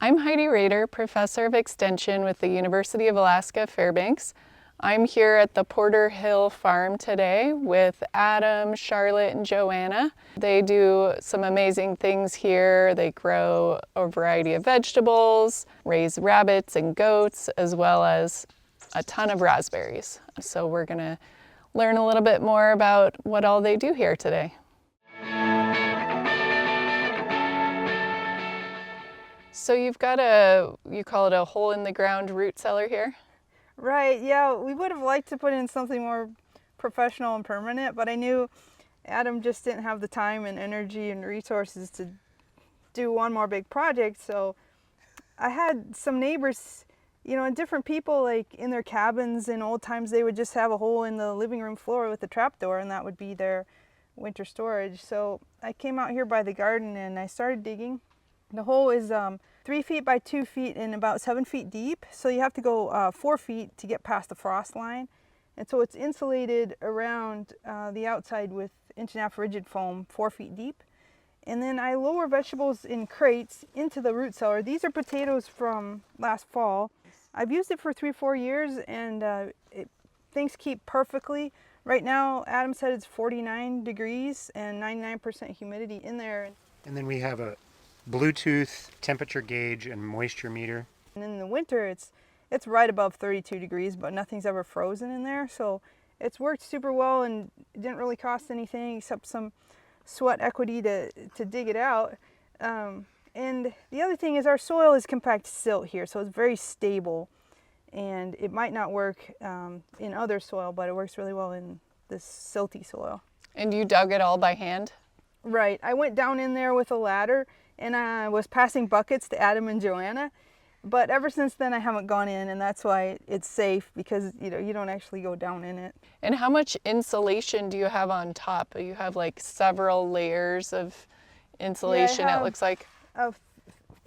I'm Heidi Rader, Professor of Extension with the University of Alaska Fairbanks. I'm here at the Porter Hill Farm today with Adam, Charlotte, and Joanna. They do some amazing things here. They grow a variety of vegetables, raise rabbits and goats, as well as a ton of raspberries. So we're going to learn a little bit more about what all they do here today. So you've got you call it a hole in the ground root cellar here? Right, yeah, we would have liked to put in something more professional and permanent, but I knew Adam just didn't have the time and energy and resources to do one more big project. So I had some neighbors, and different people, like in their cabins in old times, they would just have a hole in the living room floor with a trapdoor, and that would be their winter storage. So I came out here by the garden and I started digging. The hole is 3 feet by 2 feet and about 7 feet deep. So you have to go 4 feet to get past the frost line. And so it's insulated around the outside with 1.5-inch rigid foam, 4 feet deep. And then I lower vegetables in crates into the root cellar. These are potatoes from last fall. I've used it for 3-4 years and things keep perfectly. Right now, Adam said it's 49 degrees and 99% humidity in there. And then we have a Bluetooth temperature gauge and moisture meter. And in the winter, it's right above 32 degrees, but nothing's ever frozen in there. So it's worked super well and it didn't really cost anything except some sweat equity to dig it out. And the other thing is our soil is compact silt here, so it's very stable. And it might not work in other soil, but it works really well in this silty soil. And you dug it all by hand? Right. I went down in there with a ladder and I was passing buckets to Adam and Joanna. But ever since then, I haven't gone in, and that's why it's safe, because you don't actually go down in it. And how much insulation do you have on top? You have like several layers of insulation, Yeah, it looks like.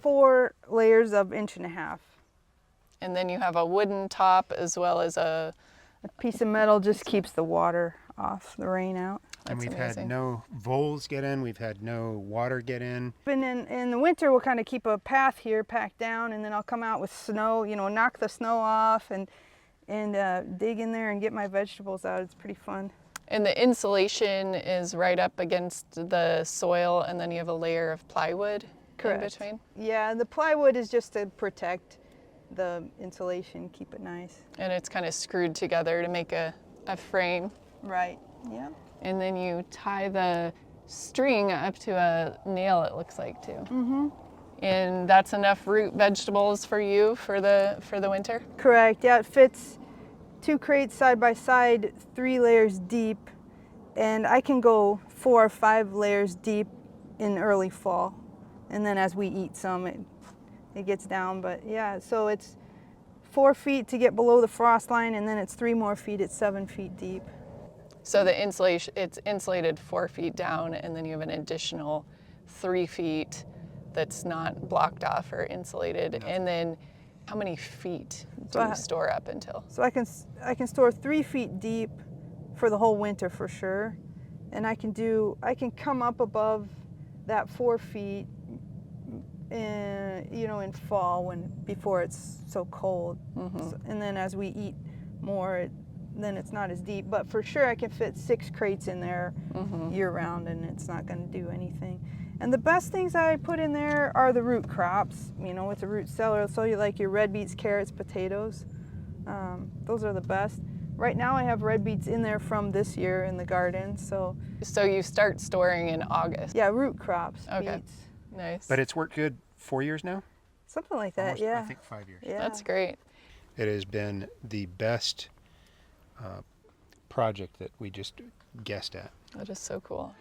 4 layers of 1.5 inches. And then you have a wooden top as well as a piece of metal just keeps the water off, the rain out. And we've amazing. had no voles get in, we've had no water get in. And in the winter, we'll kind of keep a path here packed down, and then I'll come out with snow, knock the snow off and dig in there and get my vegetables out. It's pretty fun. And the insulation is right up against the soil, and then you have a layer of plywood in between? Yeah, the plywood is just to protect the insulation, keep it nice. And it's kind of screwed together to make a frame. Right, yeah. And then you tie the string up to a nail, it looks like, too. Mm-hmm. And that's enough root vegetables for you for the winter? Correct, yeah, it fits 2 crates side by side, 3 layers deep, and I can go 4 or 5 layers deep in early fall. And then as we eat some, it gets down, but yeah, so it's 4 feet to get below the frost line, and then it's 3 more feet at 7 feet deep. So the insulation, it's insulated 4 feet down, and then you have an additional 3 feet that's not blocked off or insulated. No. And then how many feet do you store up until? So I can store 3 feet deep for the whole winter for sure, and I can come up above that 4 feet in fall before it's so cold. Mm-hmm. So, and then as we eat more, then it's not as deep. But for sure I can fit 6 crates in there year round, and it's not going to do anything. And the best things I put in there are the root crops. It's a root cellar, so you like your red beets, carrots, potatoes. Those are the best. Right now I have red beets in there from this year in the garden. So you start storing in August? Yeah, root crops, okay. beets. Nice. But it's worked good 4 years now? Something like that, Almost, yeah. I think 5 years. Yeah. That's great. It has been the best project that we just guessed at. That is so cool.